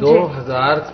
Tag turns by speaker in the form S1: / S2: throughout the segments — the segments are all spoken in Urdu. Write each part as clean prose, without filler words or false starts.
S1: 2000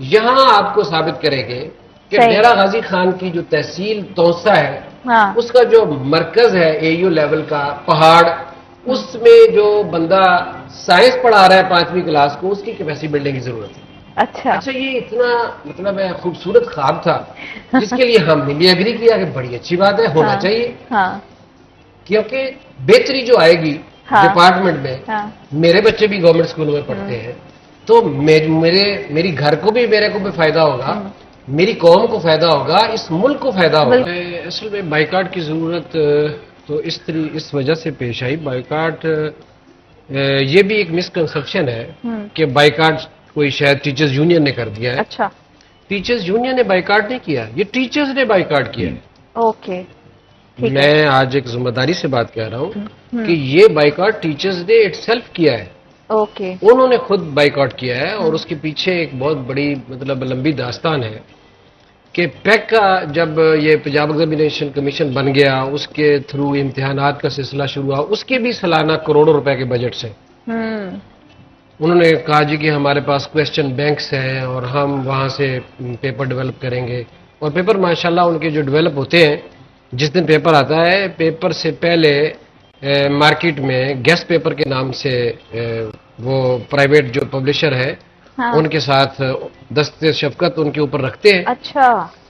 S1: یہاں آپ کو ثابت کریں گے کہ
S2: صحیح.
S1: ڈیرہ غازی خان کی جو تحصیل توسا ہے
S2: ہاں
S1: اس کا جو مرکز ہے اے یو لیول کا پہاڑ، اس میں جو بندہ سائنس پڑھا رہا ہے 5ویں کلاس کو، اس کی کیپیسٹی بلڈنگ کی ضرورت ہے.
S2: اچھا
S1: اچھا، یہ اتنا مطلب ہے خوبصورت خواب تھا جس کے لیے ہم نے بھی ایگری کیا کہ بڑی اچھی بات ہے، ہونا
S2: ہاں.
S1: چاہیے.
S2: ہاں
S1: کیونکہ بہتری جو آئے گی
S2: ہاں.
S1: ڈپارٹمنٹ میں،
S2: ہاں
S1: میرے بچے بھی گورنمنٹ اسکولوں میں پڑھتے ہیں، تو میری گھر کو بھی، میرے کو بھی فائدہ ہوگا، میری قوم کو فائدہ ہوگا، اس ملک کو فائدہ ہوگا. اصل میں بائیکاٹ کی ضرورت تو اس وجہ سے پیش آئی. بائیکاٹ یہ بھی ایک مسکنسپشن ہے کہ بائیکاٹ کوئی شاید ٹیچرز یونین نے کر دیا ہے.
S2: اچھا
S1: ٹیچرز یونین نے بائیکاٹ نہیں کیا، یہ ٹیچرز نے بائیکاٹ کیا ہے.
S2: اوکے ٹھیک ہے.
S1: میں آج ایک ذمہ داری سے بات کہہ رہا ہوں کہ یہ بائیکاٹ ٹیچرز نے اٹ سیلف کیا ہے.
S2: اوکے
S1: انہوں نے خود بائیکاٹ کیا ہے، اور اس کے پیچھے ایک بہت بڑی مطلب لمبی داستان ہے کہ پیک کا جب یہ پنجاب ایگزامینیشن کمیشن بن گیا، اس کے تھرو امتحانات کا سلسلہ شروع ہوا، اس کے بھی سالانہ کروڑوں روپے کے بجٹ سے انہوں نے کہا جی کہ ہمارے پاس کویسچن بینکس ہیں اور ہم وہاں سے پیپر ڈیولپ کریں گے. اور پیپر ماشاءاللہ ان کے جو ڈیولپ ہوتے ہیں، جس دن پیپر آتا ہے، پیپر سے پہلے مارکیٹ میں گیس پیپر کے نام سے وہ پرائیویٹ جو پبلشر ہے ان کے ساتھ دست شفقت ان کے اوپر رکھتے ہیں.
S2: اچھا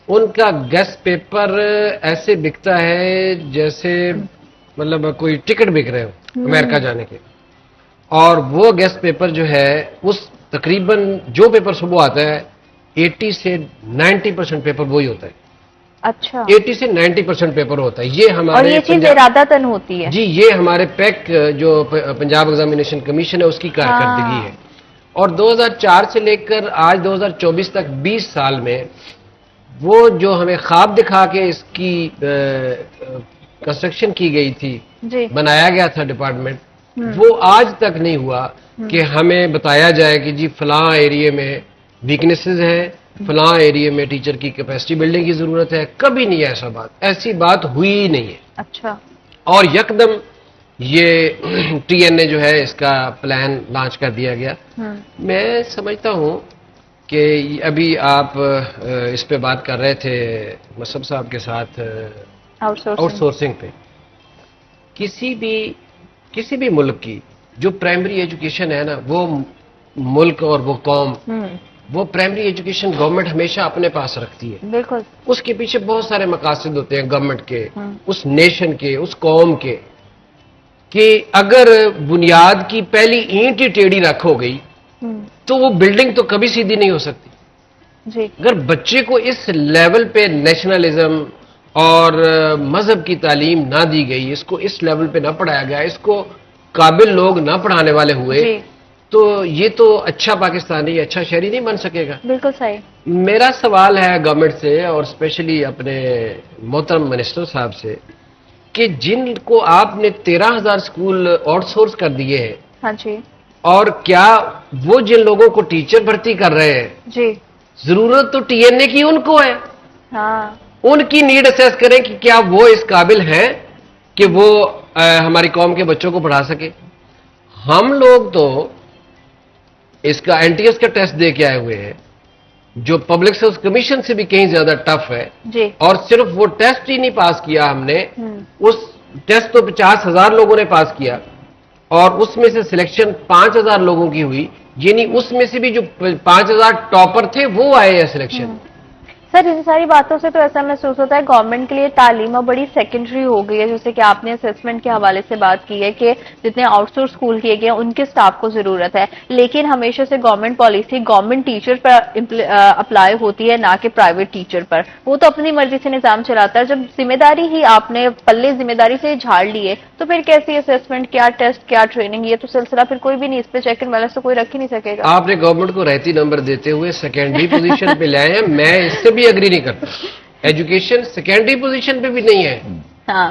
S1: ان کا گیس پیپر ایسے بکتا ہے جیسے مطلب کوئی ٹکٹ بک رہے ہو امریکہ جانے کے. اور وہ گیس پیپر جو ہے، اس تقریباً جو پیپر صبح آتا ہے 80 سے 90% پیپر وہی ہوتا ہے.
S2: اچھا
S1: 80 سے 90% پیپر ہوتا ہے. یہ
S2: اور
S1: ہمارے
S2: یہ چیز ارادتاً ہوتی ہے؟
S1: جی، یہ ہمارے پیک جو پنجاب ایگزامینیشن کمیشن ہے اس کی کارکردگی ہے. اور 2004 سے لے کر آج 2024 تک 20 سال میں وہ جو ہمیں خواب دکھا کے اس کی کنسٹرکشن کی گئی تھی،
S2: جی
S1: بنایا گیا تھا ڈپارٹمنٹ، وہ آج تک نہیں ہوا کہ ہمیں بتایا جائے کہ جی فلاں ایریے میں ویکنیسز ہیں، فلاں ایریے میں ٹیچر کی کیپیسٹی بلڈنگ کی ضرورت ہے. کبھی نہیں ہے ایسی بات ہوئی ہی نہیں ہے.
S2: اچھا
S1: اور یکدم یہ ٹی این اے جو ہے اس کا پلان لانچ کر دیا گیا. میں سمجھتا ہوں کہ ابھی آپ اس پہ بات کر رہے تھے مصعب صاحب کے ساتھ آؤٹ سورسنگ پہ. کسی بھی ملک کی جو پرائمری ایجوکیشن ہے نا، وہ ملک اور وہ قوم، وہ پرائمری ایجوکیشن گورنمنٹ ہمیشہ اپنے پاس رکھتی ہے.
S2: بالکل.
S1: اس کے پیچھے بہت سارے مقاصد ہوتے ہیں گورنمنٹ کے، اس نیشن کے، اس قوم کے، کہ اگر بنیاد کی پہلی اینٹ ہی ٹیڑھی رکھ ہو گئی تو وہ بلڈنگ تو کبھی سیدھی نہیں ہو سکتی.
S2: جی
S1: اگر بچے کو اس لیول پہ نیشنلزم اور مذہب کی تعلیم نہ دی گئی، اس کو اس لیول پہ نہ پڑھایا گیا، اس کو قابل لوگ نہ پڑھانے والے ہوئے، تو یہ تو اچھا پاکستانی، اچھا شہری نہیں بن سکے گا.
S2: بالکل صحیح.
S1: میرا سوال ہے گورنمنٹ سے اور اسپیشلی اپنے محترم منسٹر صاحب سے کہ جن کو آپ نے 13,000 سکول آؤٹ سورس کر دیے ہیں،
S2: ہاں جی،
S1: اور کیا وہ جن لوگوں کو ٹیچر بھرتی کر رہے ہیں،
S2: جی
S1: ضرورت تو ٹی این اے کی ان کو ہے،
S2: ہاں
S1: ان کی نیڈ اسیس کریں کہ کیا وہ اس قابل ہیں کہ وہ ہماری قوم کے بچوں کو پڑھا سکے. ہم لوگ تو اس کا این ٹی ایس کا ٹیسٹ دے کے آئے ہوئے ہیں جو پبلک سروس کمیشن سے بھی کہیں زیادہ ٹف ہے.
S2: جی
S1: اور صرف وہ ٹیسٹ ہی نہیں پاس کیا ہم نے، اس ٹیسٹ تو 50,000 لوگوں نے پاس کیا اور اس میں سے سلیکشن 5,000 لوگوں کی ہوئی، یعنی اس میں سے بھی جو 5,000 ٹاپر تھے وہ آئے ہیں سلیکشن.
S2: سر ان ساری باتوں سے تو ایسا محسوس ہوتا ہے گورنمنٹ کے لیے تعلیم بڑی سیکنڈری ہو گئی ہے، جیسے کہ آپ نے اسیسمنٹ کے حوالے سے بات کی ہے کہ جتنے آؤٹ سورس اسکول کیے گئے ان کے سٹاف کو ضرورت ہے، لیکن ہمیشہ سے گورنمنٹ پالیسی گورنمنٹ ٹیچر پر اپلائی ہوتی ہے، نہ کہ پرائیویٹ ٹیچر پر. وہ تو اپنی مرضی سے نظام چلاتا ہے. جب ذمہ داری ہی آپ نے پلے ذمہ داری سے جھاڑ لیے تو پھر کیسی اسیسمنٹ، کیا ٹیسٹ، کیا ٹریننگ، یہ تو سلسلہ پھر کوئی بھی نہیں، اس پہ چیک اینڈ بیلنس تو کوئی رکھ ہی نہیں سکے گا.
S1: آپ نے گورنمنٹ کو رہتی نمبر دیتے ہوئے سیکنڈری پوزیشن پہ لائے ہیں، میں اس سے بھی اگری نہیں کرتا. ایجوکیشن سیکنڈری پوزیشن پہ بھی نہیں ہے.
S2: ہاں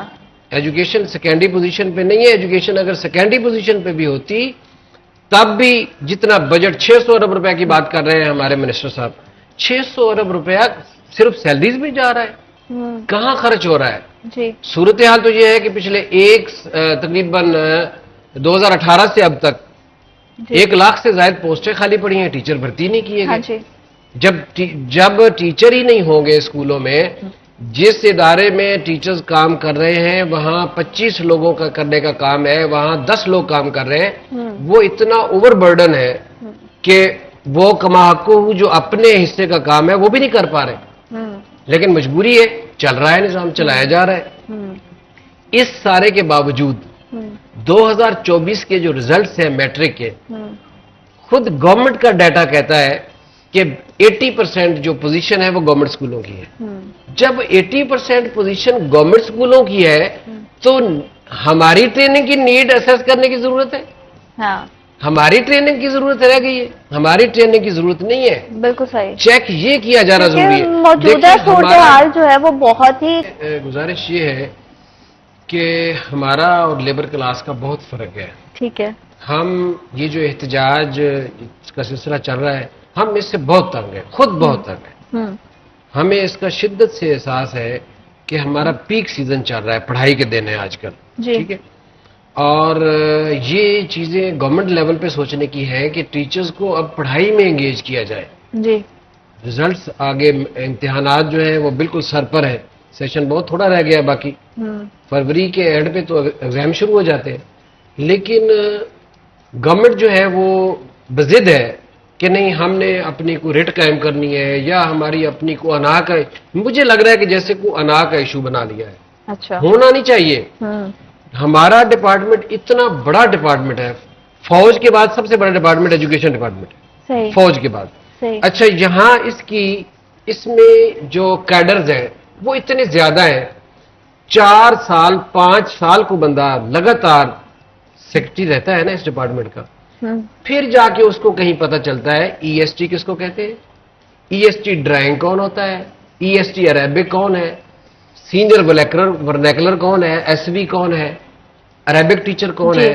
S1: ایجوکیشن سیکنڈری پوزیشن پہ نہیں ہے. ایجوکیشن اگر سیکنڈری پوزیشن پہ بھی ہوتی تب بھی جتنا بجٹ 600 ارب روپے کی بات کر رہے ہیں ہمارے منسٹر صاحب، 600 ارب روپیہ صرف سیلریز میں جا رہا ہے، کہاں خرچ ہو رہا ہے؟
S2: جی
S1: صورتحال تو یہ ہے کہ پچھلے تقریباً 2018 سے اب تک 1 لاکھ سے زائد پوسٹیں خالی پڑی ہیں، ٹیچر بھرتی نہیں کیے
S2: ہاں
S1: گئے.
S2: جی
S1: جب ٹیچر ہی نہیں ہوں گے اسکولوں میں، جس ادارے میں ٹیچرز کام کر رہے ہیں وہاں 25 لوگوں کا کرنے کا کام ہے، وہاں 10 لوگ کام کر رہے ہیں، وہ اتنا اوور برڈن ہے کہ وہ کماحقو جو اپنے حصے کا کام ہے وہ بھی نہیں کر پا رہے، لیکن مجبوری ہے، چل رہا ہے نظام، چلایا جا رہا ہے۔ اس سارے کے باوجود 2024 کے جو ریزلٹس ہیں میٹرک کے، خود گورنمنٹ کا ڈیٹا کہتا ہے کہ 80% جو پوزیشن ہے وہ گورنمنٹ اسکولوں کی ہے۔ جب 80% پوزیشن گورنمنٹ اسکولوں کی ہے تو ہماری ٹریننگ کی نیڈ اسیس کرنے کی ضرورت ہے، ہماری ٹریننگ کی ضرورت رہ گئی ہے، ہماری ٹریننگ کی ضرورت نہیں ہے۔
S2: بالکل صحیح،
S1: چیک یہ کیا جانا ضروری ہے۔
S2: موجودہ صورتحال جو ہے وہ بہت ہی،
S1: گزارش یہ ہے کہ ہمارا اور لیبر کلاس کا بہت فرق ہے۔
S2: ٹھیک ہے،
S1: ہم یہ جو احتجاج کا سلسلہ چل رہا ہے، ہم اس سے بہت تنگ ہیں، خود بہت تنگ ہیں۔ ہمیں اس کا شدت سے احساس ہے کہ ہمارا پیک سیزن چل رہا ہے، پڑھائی کے دن ہے آج کل، ٹھیک ہے، اور یہ چیزیں گورنمنٹ لیول پہ سوچنے کی ہے کہ ٹیچرز کو اب پڑھائی میں انگیج کیا جائے۔
S2: جی،
S1: ریزلٹس آگے، امتحانات جو ہیں وہ بالکل سر پر ہے، سیشن بہت تھوڑا رہ گیا، باقی فروری کے اینڈ پہ تو ایگزام شروع ہو جاتے ہیں، لیکن گورنمنٹ جو ہے وہ بضد ہے کہ نہیں ہم نے اپنی کو ریٹ قائم کرنی ہے یا ہماری اپنی کو انا کا، مجھے لگ رہا ہے کہ جیسے کو انا کا ایشو بنا لیا ہے۔
S2: اچھا،
S1: ہونا نہیں چاہیے۔ ہمارا ڈپارٹمنٹ اتنا بڑا ڈپارٹمنٹ ہے، فوج کے بعد سب سے بڑا ڈپارٹمنٹ ایجوکیشن ڈپارٹمنٹ، فوج کے بعد۔ اچھا، یہاں اس میں جو کیڈرز ہیں وہ اتنے زیادہ ہیں، 4 سال 5 سال کو بندہ لگاتار سیکرٹری رہتا ہے نا اس ڈپارٹمنٹ کا، پھر جا کے اس کو کہیں پتہ چلتا ہے ای ایس ٹی کس کو کہتے ہیں، ای ایس ٹی ڈرائنگ کون ہوتا ہے، ای ایس ٹی عربک کون ہے، سینئر ورنیکولر کون ہے، ایس وی کون ہے، عربک ٹیچر کون ہے۔